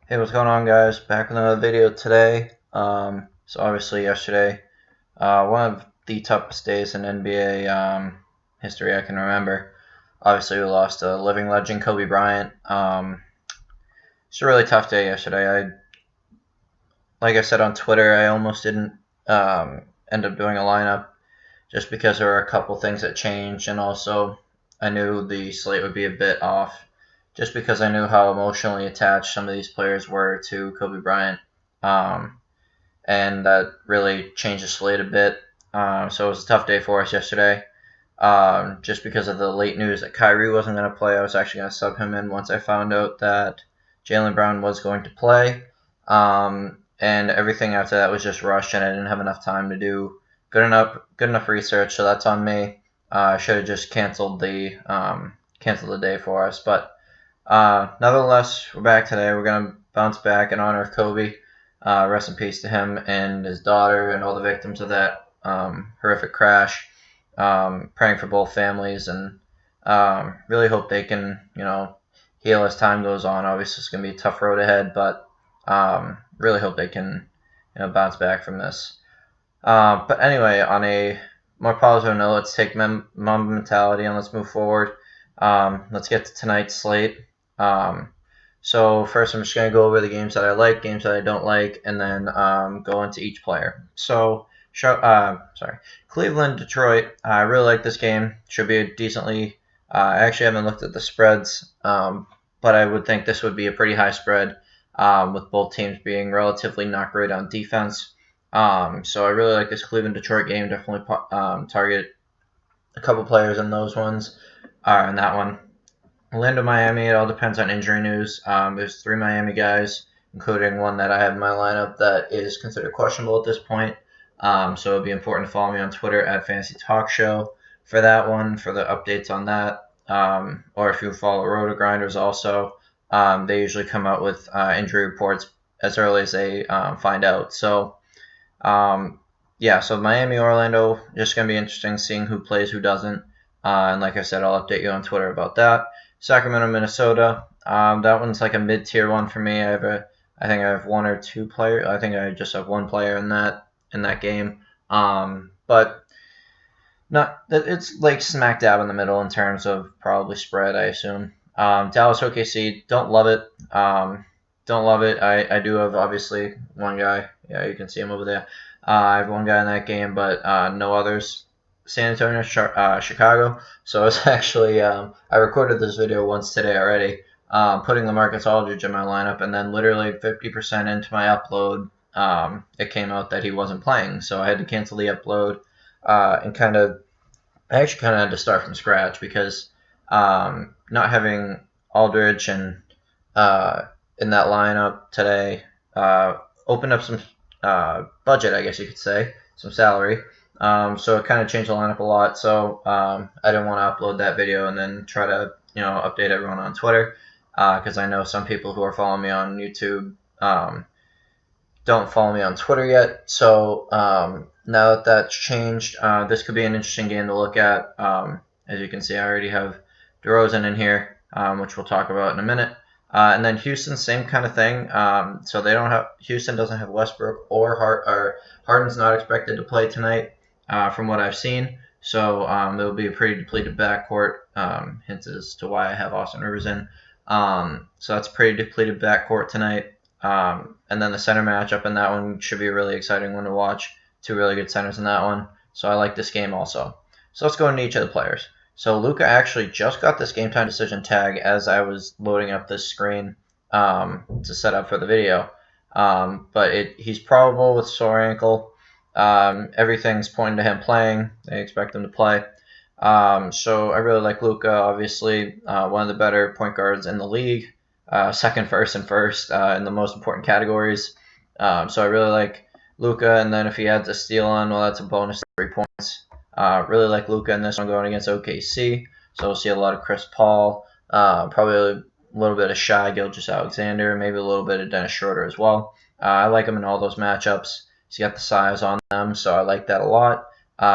Hey, what's going on, guys? Back with another video today. So obviously yesterday, one of the toughest days in NBA history I can remember. Obviously, we lost a living legend, Kobe Bryant. It's a really tough day yesterday. Like I said on Twitter, I almost didn't end up doing a lineup just because there were a couple things that changed, and also I knew the slate would be a bit off, just because I knew how emotionally attached some of these players were to Kobe Bryant. Um, and that really changed the slate a bit. So it was a tough day for us yesterday. Just because of the late news that Kyrie wasn't going to play, I was actually going to sub him in once I found out that Jaylen Brown was going to play. And everything after that was just rushed, and I didn't have enough time to do good enough research. So that's on me. I should have just canceled the day for us. But nevertheless, we're back today. We're gonna bounce back in honor of Kobe. Rest in peace to him and his daughter and all the victims of that horrific crash. Praying for both families, and really hope they can, heal as time goes on. Obviously, it's gonna be a tough road ahead, but really hope they can, bounce back from this. But anyway, on a more positive note, let's take Mamba mentality and let's move forward. Let's get to tonight's slate. So first, I'm just going to go over the games that I like, games that I don't like, and then go into each player. So, Cleveland, Detroit. I really like this game. Should be a decently. I actually haven't looked at the spreads, but I would think this would be a pretty high spread, with both teams being relatively not great on defense. So I really like this Cleveland-Detroit game. Definitely target a couple players in those ones, in that one. Orlando, Miami, it all depends on injury news. There's 3 Miami guys, including one that I have in my lineup that is considered questionable at this point. So it'd be important to follow me on Twitter at Fantasy Talk Show for that one, for the updates on that. Or if you follow Roto Grinders also, they usually come out with injury reports as early as they find out. So, so Miami, Orlando, just going to be interesting seeing who plays, who doesn't. And like I said, I'll update you on Twitter about that. Sacramento, Minnesota. That one's like a mid-tier one for me. I think I have one or two players. I think I just have one player in that game. But not it's like smack dab in the middle in terms of probably spread, I assume. Dallas, OKC. Don't love it. Don't love it. I do have obviously one guy. Yeah, you can see him over there. I have one guy in that game, but no others. San Antonio, Chicago. So it's actually, I recorded this video once today already, putting LaMarcus Aldridge in my lineup, and then literally 50% into my upload, it came out that he wasn't playing. So I had to cancel the upload, and I actually kind of had to start from scratch because not having Aldridge and in that lineup today opened up some budget, I guess you could say, some salary. So it kind of changed the lineup a lot. So I didn't want to upload that video and then try to update everyone on Twitter, because I know some people who are following me on YouTube don't follow me on Twitter yet. So now that that's changed, this could be an interesting game to look at. As you can see, I already have DeRozan in here, which we'll talk about in a minute. And then Houston, same kind of thing. So Houston doesn't have Westbrook or Harden's not expected to play tonight, from what I've seen. So it'll be a pretty depleted backcourt. Hints as to why I have Austin Rivers in. So that's a pretty depleted backcourt tonight. And then the center matchup in that one should be a really exciting one to watch. 2 really good centers in that one. So I like this game also. So let's go into each of the players. So Luka actually just got this game time decision tag as I was loading up this screen to set up for the video. But he's probable with sore ankle. Everything's pointing to him playing. They expect him to play. So I really like Luka. Obviously, one of the better point guards in the league. Second, first, and first in the most important categories. So I really like Luka. And then if he adds a steal on, well, that's a bonus 3 points. Really like Luka in this one going against OKC. So we'll see a lot of Chris Paul. Probably a little bit of Shai Gilgeous-Alexander. Maybe a little bit of Dennis Schroeder as well. I like him in all those matchups. He's got the size on them, so I like that a lot.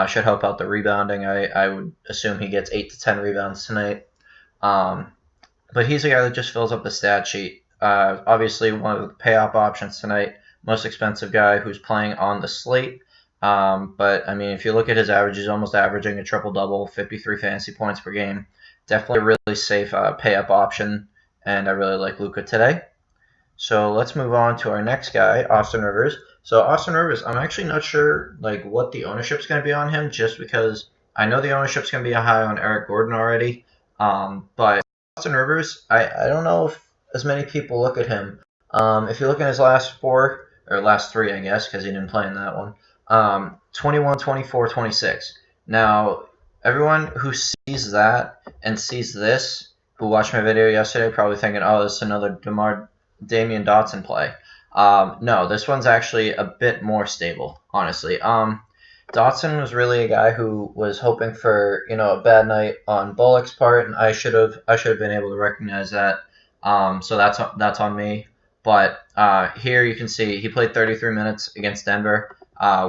Should help out the rebounding. I would assume he gets 8 to 10 rebounds tonight. But he's a guy that just fills up the stat sheet. Obviously, one of the pay-op options tonight, most expensive guy who's playing on the slate. But, I mean, if you look at his average, he's almost averaging a triple-double, 53 fantasy points per game. Definitely a really safe pay-up option, and I really like Luka today. So let's move on to our next guy, Austin Rivers. So Austin Rivers, I'm actually not sure like what the ownership's going to be on him, just because I know the ownership's going to be high on Eric Gordon already. But Austin Rivers, I don't know if as many people look at him. If you look at his last four, or last three, I guess, because he didn't play in that one, 21, 24, 26. Now, everyone who sees that and sees this, who watched my video yesterday, probably thinking, oh, this is another Damian Dotson play. No, this one's actually a bit more stable, honestly. Dotson was really a guy who was hoping for a bad night on Bullock's part, and I should have been able to recognize that. So that's on me. But here you can see he played 33 minutes against Denver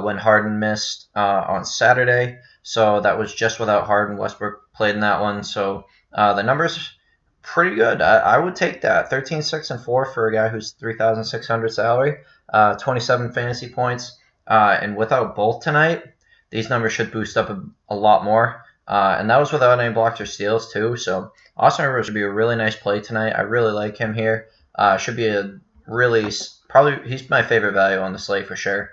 when Harden missed on Saturday. So that was just without Harden. Westbrook played in that one. So the numbers pretty good. I would take that. 13, 6, and 4 for a guy who's 3,600 salary. 27 fantasy points. And without both tonight, these numbers should boost up a lot more. And that was without any blocks or steals, too. So Austin Rivers should be a really nice play tonight. I really like him here. Should be probably he's my favorite value on the slate for sure.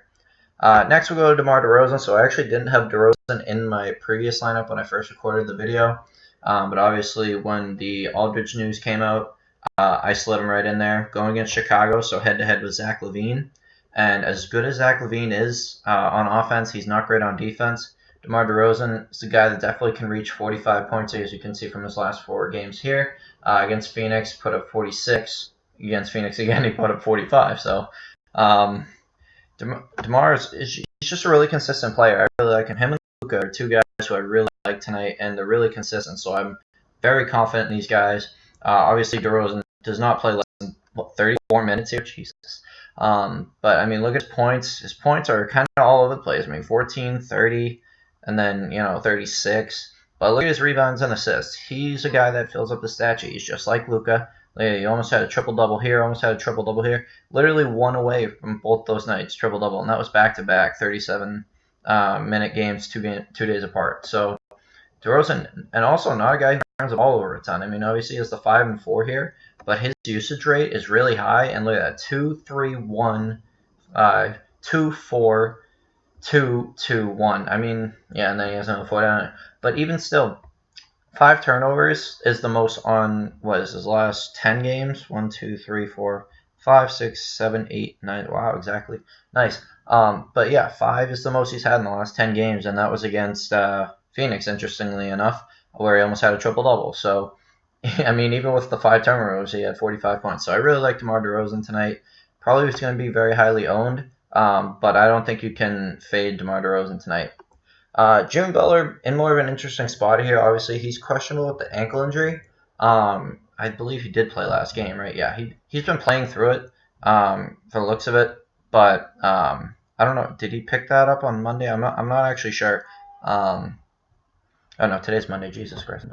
Next, we'll go to DeMar DeRozan. So I actually didn't have DeRozan in my previous lineup when I first recorded the video. But obviously, when the Aldridge news came out, I slid him right in there. Going against Chicago, so head-to-head with Zach LaVine. And as good as Zach LaVine is on offense, he's not great on defense. DeMar DeRozan is a guy that definitely can reach 45 points, as you can see from his last 4 games here. Against Phoenix, put up 46. Against Phoenix again, he put up 45. So DeMar he's just a really consistent player. I really like him. Him and Luka are two guys who I really like tonight, and they're really consistent. So I'm very confident in these guys. Obviously, DeRozan does not play less than 34 minutes here. Jesus. But I mean, look at his points. His points are kind of all over the place. I mean, 14, 30, and then 36. But look at his rebounds and assists. He's a guy that fills up the stat sheet. He's just like Luka. He almost had a triple-double here, almost had a triple-double here. Literally one away from both those nights, triple-double. And that was back-to-back, 37-minute games, 2 days apart. So DeRozan, and also not a guy who turns the ball over a ton. I mean, obviously he has the 5 and 4 here, but his usage rate is really high. And look at that, 2, 3, 1, 2, 4, 2, 2, 1. I mean, yeah, and then he has another 4 down it. But even still, 5 turnovers is the most on, his last 10 games? 1, 2, 3, 4, 5, 6, 7, 8, 9. Wow, exactly. Nice. But yeah, 5 is the most he's had in the last 10 games, and that was against Phoenix, interestingly enough, where he almost had a triple-double. So, I mean, even with the 5 turnovers, he had 45 points. So I really like DeMar DeRozan tonight. Probably was going to be very highly owned, but I don't think you can fade DeMar DeRozan tonight. Jimmy Butler in more of an interesting spot here. Obviously, he's questionable with the ankle injury. I believe he did play last game, right? Yeah, he's been playing through it for the looks of it. But I don't know. Did he pick that up on Monday? I'm not actually sure. Oh no, today's Monday. Jesus Christ.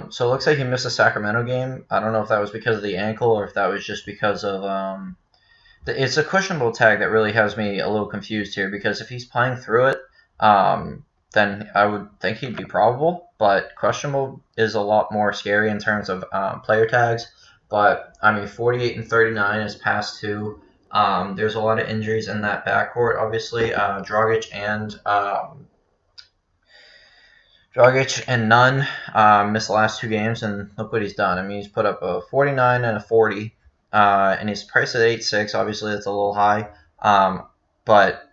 So it looks like he missed the Sacramento game. I don't know if that was because of the ankle or if that was just because of it's a questionable tag that really has me a little confused here, because if he's playing through it, then I would think he'd be probable, but questionable is a lot more scary in terms of player tags. But I mean, 48 and 39 is past 2. There's a lot of injuries in that backcourt, obviously. Dragic and Nunn missed the last 2 games, and look what he's done. I mean, he's put up a 49 and a 40, and he's priced at 8.6. Obviously, that's a little high, but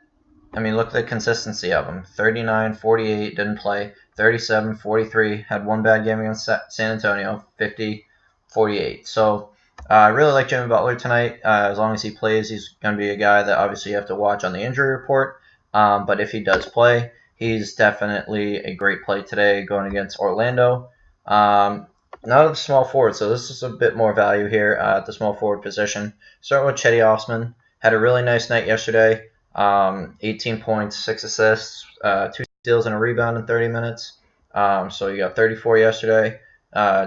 I mean, look at the consistency of him. 39, 48, didn't play. 37, 43, had 1 bad game against San Antonio. 50, 48. So I really like Jimmy Butler tonight. As long as he plays, he's going to be a guy that obviously you have to watch on the injury report. But if he does play, he's definitely a great play today going against Orlando. Now to the small forward. So this is a bit more value here at the small forward position. Starting with Cedi Osman. Had a really nice night yesterday. 18 points, 6 assists, 2 steals and a rebound in 30 minutes. So you got 34 yesterday,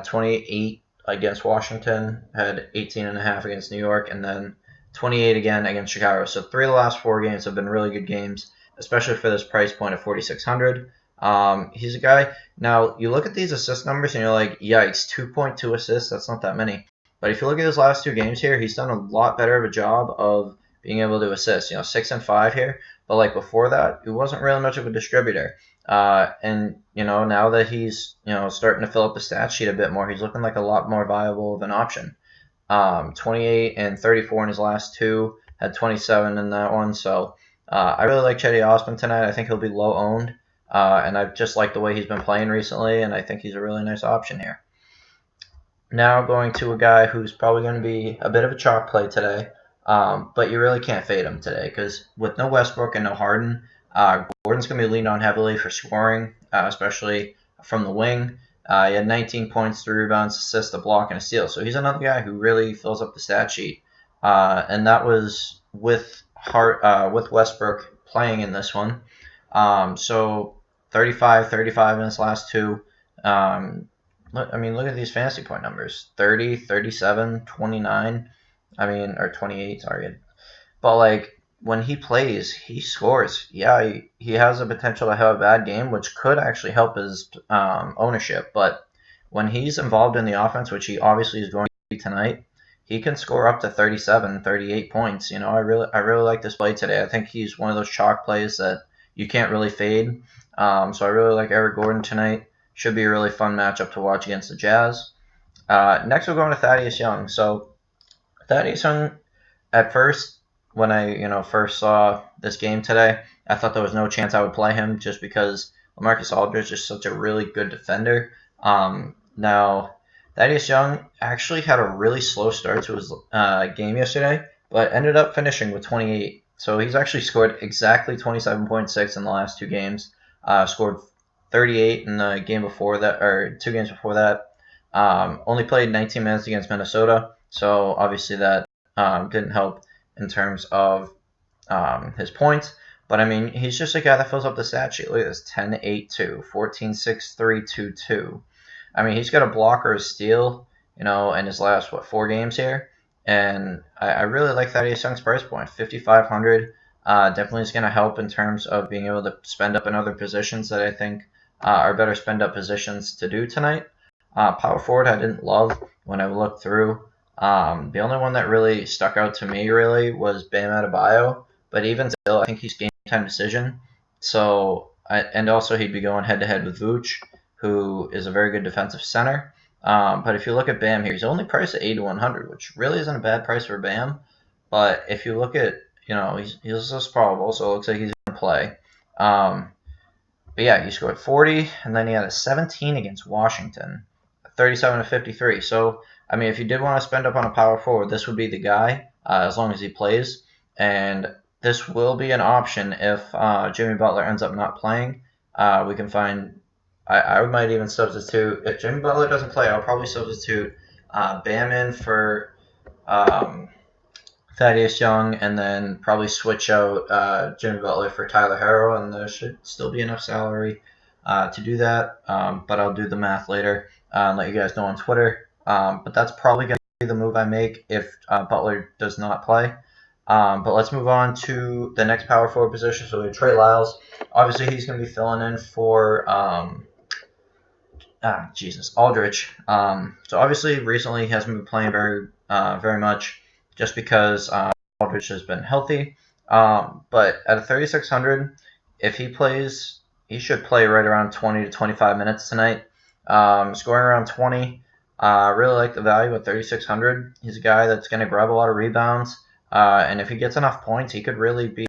28 against Washington, had 18.5 against New York, and then 28 again against Chicago. So 3 of the last 4 games have been really good games, especially for this price point of 4,600. He's a guy. Now, you look at these assist numbers and you're like, yikes, 2.2 assists, that's not that many. But if you look at his last 2 games here, he's done a lot better of a job of being able to assist. 6 and 5 here. But like before that, he wasn't really much of a distributor. And now that he's starting to fill up the stat sheet a bit more, he's looking like a lot more viable of an option. 28 and 34 in his last 2, had 27 in that one. So I really like Cedi Osman tonight. I think he'll be low owned, and I just like the way he's been playing recently, and I think he's a really nice option here. Now going to a guy who's probably going to be a bit of a chalk play today, but you really can't fade him today because with no Westbrook and no Harden, Gordon's going to be leaned on heavily for scoring, especially from the wing. He had 19 points, 3 rebounds, assists, a block, and a steal. So he's another guy who really fills up the stat sheet. And that was with Westbrook playing in this one. So 35 in his last 2. Look at these fantasy point numbers. 30, 37, 29. Or 28, sorry. But, when he plays, he scores. Yeah, he has the potential to have a bad game, which could actually help his ownership. But when he's involved in the offense, which he obviously is going to be tonight, he can score up to 37, 38 points. I really like this play today. I think he's one of those chalk plays that you can't really fade. So I really like Eric Gordon tonight. Should be a really fun matchup to watch against the Jazz. Next, we're going to Thaddeus Young. So Thaddeus Young, at first, when I first saw this game today, I thought there was no chance I would play him just because LaMarcus Aldridge is such a really good defender. Now, Thaddeus Young actually had a really slow start to his game yesterday, but ended up finishing with 28. So he's actually scored exactly 27.6 in the last 2 games. Scored 38 in the game before that, or 2 games before that. Only played 19 minutes against Minnesota, so obviously that didn't help in terms of his points. But he's just a guy that fills up the stat sheet. Look at this: 10, 8, 2, 14, 6, 3, 2, 2. He's got a block or a steal, in his last 4 games here. And I really like Thaddeus Young's price point, 5,500. Definitely is going to help in terms of being able to spend up in other positions that I think are better spend up positions to do tonight. Power forward I didn't love when I looked through. The only one that really stuck out to me really was Bam Adebayo, but even still, I think he's game time decision. So, and also he'd be going head to head with Vooch, who is a very good defensive center. But if you look at Bam here, he's only priced at 8,100, which really isn't a bad price for Bam. But if you look at, he's also probable, so it looks like he's going to play. But yeah, he scored 40, and then he had a 17 against Washington, 37 to 53. So, if you did want to spend up on a power forward, this would be the guy, as long as he plays. And this will be an option if Jimmy Butler ends up not playing. We can find, I might even substitute, if Jimmy Butler doesn't play, I'll probably substitute Bam in for Thaddeus Young, and then probably switch out Jimmy Butler for Tyler Herro, and there should still be enough salary to do that. But I'll do the math later and let you guys know on Twitter. But that's probably going to be the move I make if Butler does not play. But let's move on to the next power forward position. So we have Trey Lyles. Obviously, he's going to be filling in for Aldridge. So obviously, recently he hasn't been playing very much just because Aldridge has been healthy. But at a 3,600, if he plays, he should play right around 20 to 25 minutes tonight. Scoring around 20. Really like the value at 3,600. He's a guy that's going to grab a lot of rebounds. And if he gets enough points, he could really be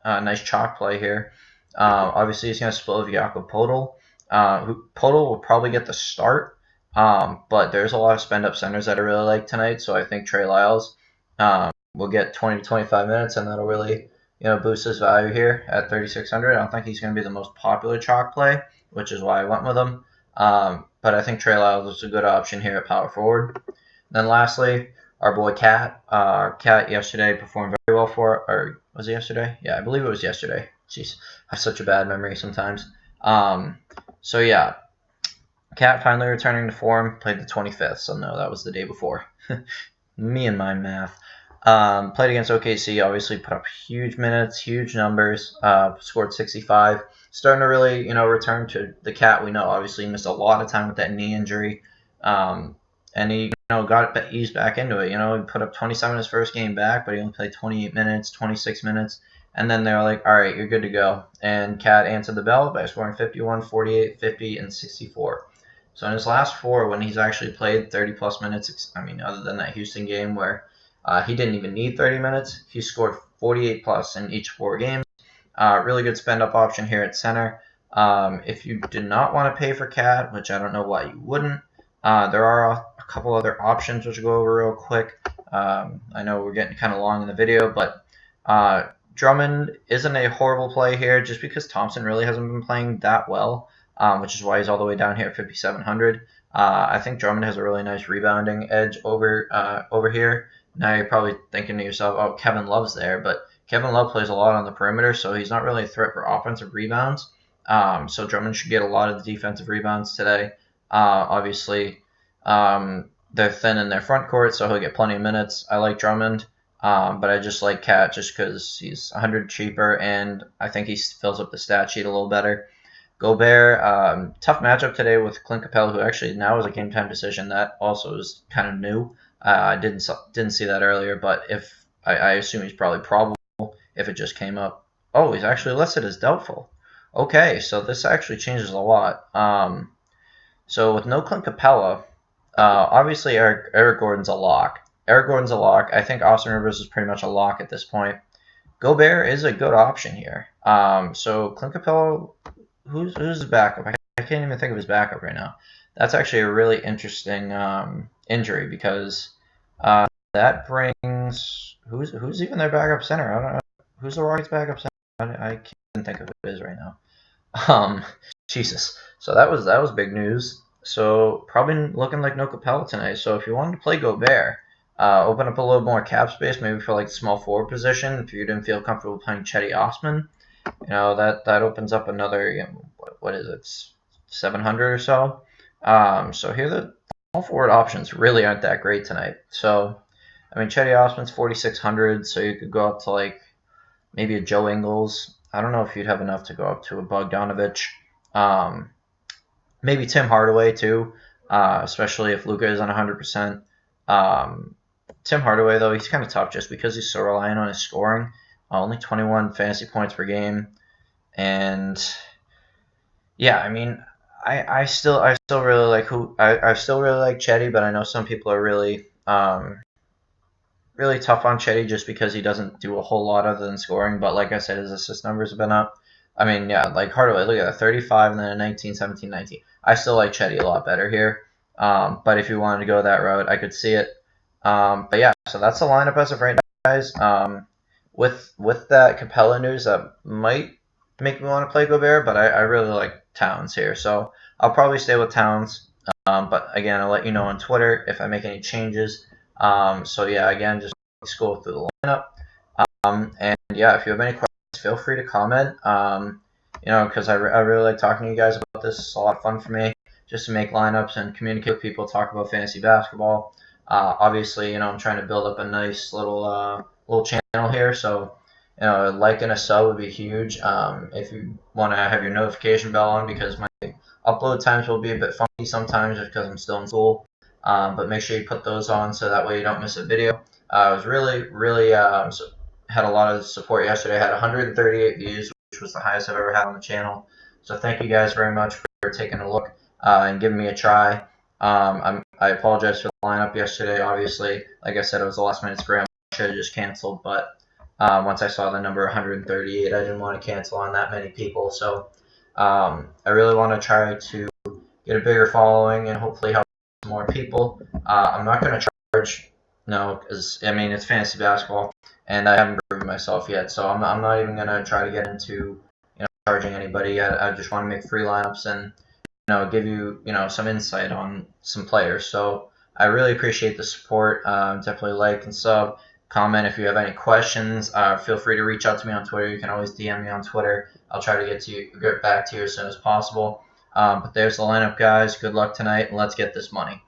a nice chalk play here. Obviously, he's going to split with Jakob Poeltl. Poeltl will probably get the start, but there's a lot of spend-up centers that I really like tonight. So I think Trey Lyles will get 20 to 25 minutes, and that'll really boost his value here at 3,600. I don't think he's going to be the most popular chalk play, which is why I went with him. But I think Trey Lyles is a good option here at power forward. Then lastly, our boy Cat. Cat yesterday performed very well or was it yesterday? Yeah, I believe it was yesterday. Jeez, I have such a bad memory sometimes. So yeah, Cat finally returning to form, played the 25th, so no, that was the day before. Me and my math. Played against OKC, obviously put up huge minutes, huge numbers, scored 65. Starting to really, return to the Cat we know. Obviously, he missed a lot of time with that knee injury, and he, got eased back into it. He put up 27 his first game back, but he only played 28 minutes, 26 minutes, and then they were like, all right, you're good to go. And Cat answered the bell by scoring 51, 48, 50, and 64. So in his last four, when he's actually played 30-plus minutes, other than that Houston game where he didn't even need 30 minutes, he scored 48-plus in each four games. Really good spend-up option here at center. If you did not want to pay for Cat, which I don't know why you wouldn't, there are a couple other options which I'll go over real quick. I know we're getting kind of long in the video, but Drummond isn't a horrible play here just because Thompson really hasn't been playing that well. Which is why he's all the way down here at 5,700. I think Drummond has a really nice rebounding edge over here. Now you're probably thinking to yourself, oh, Kevin Love's there, but Kevin Love plays a lot on the perimeter, so he's not really a threat for offensive rebounds. So Drummond should get a lot of the defensive rebounds today. Obviously, they're thin in their front court, so he'll get plenty of minutes. I like Drummond, but I just like Cat just because he's 100 cheaper, and I think he fills up the stat sheet a little better. Gobert, tough matchup today with Clint Capella, who actually now is a game time decision. That also is kind of new. I didn't see that earlier, but if I assume he's probably probable if it just came up. Oh, he's actually listed as doubtful. Okay, so this actually changes a lot. So with no Clint Capella, obviously Eric Gordon's a lock. I think Austin Rivers is pretty much a lock at this point. Gobert is a good option here. So Clint Capella. Who's his backup? I can't even think of his backup right now. That's actually a really interesting injury because that brings who's even their backup center? I don't know who's the Rockets' backup center. I can't think of who it is right now. Jesus. So that was big news. So probably looking like no Capella tonight. So if you wanted to play Gobert, open up a little more cap space, maybe for like small forward position. If you didn't feel comfortable playing Chetty Osman. That opens up another, what is it, 700 or so. So here the small forward options really aren't that great tonight. So, Chetty Osman's 4,600, so you could go up to like maybe a Joe Ingles. I don't know if you'd have enough to go up to a Bogdanovich. Maybe Tim Hardaway too, especially if Luka is on 100%. Tim Hardaway, though, he's kind of tough just because he's so reliant on his scoring. Only 21 fantasy points per game, and yeah, I still really like I still really like Chetty, but I know some people are really really tough on Chetty just because he doesn't do a whole lot other than scoring. But like I said, his assist numbers have been up. Like Hardaway, look at that, 35 and then a 19, 17, 19. I still like Chetty a lot better here. But if you wanted to go that route, I could see it. But yeah, so that's the lineup as of right now, guys. With that Capella news, that might make me want to play Gobert, but I really like Towns here, so I'll probably stay with Towns. But again, I'll let you know on Twitter if I make any changes. So yeah, again, just scroll through the lineup. And yeah, if you have any questions, feel free to comment. Because I really like talking to you guys about this. It's a lot of fun for me just to make lineups and communicate with people, talk about fantasy basketball. Obviously, I'm trying to build up a nice little channel here, so like and a sub would be huge. If you want to have your notification bell on, because my upload times will be a bit funky sometimes just because I'm still in school. But make sure you put those on so that way you don't miss a video. I was really had a lot of support yesterday. I had 138 views, which was the highest I've ever had on the channel. So thank you guys very much for taking a look and giving me a try. I apologize for the lineup yesterday. Obviously, like I said, it was a last minute scramble. I should have just canceled, but once I saw the number 138, I didn't want to cancel on that many people. So I really want to try to get a bigger following and hopefully help more people. I'm not going to charge, because it's fantasy basketball, and I haven't proven myself yet. So I'm not even going to try to get into charging anybody. I just want to make free lineups and give you some insight on some players. So I really appreciate the support. Definitely like and sub. Comment if you have any questions. Feel free to reach out to me on Twitter. You can always DM me on Twitter. I'll try to get back to you as soon as possible. But there's the lineup, guys. Good luck tonight, and let's get this money.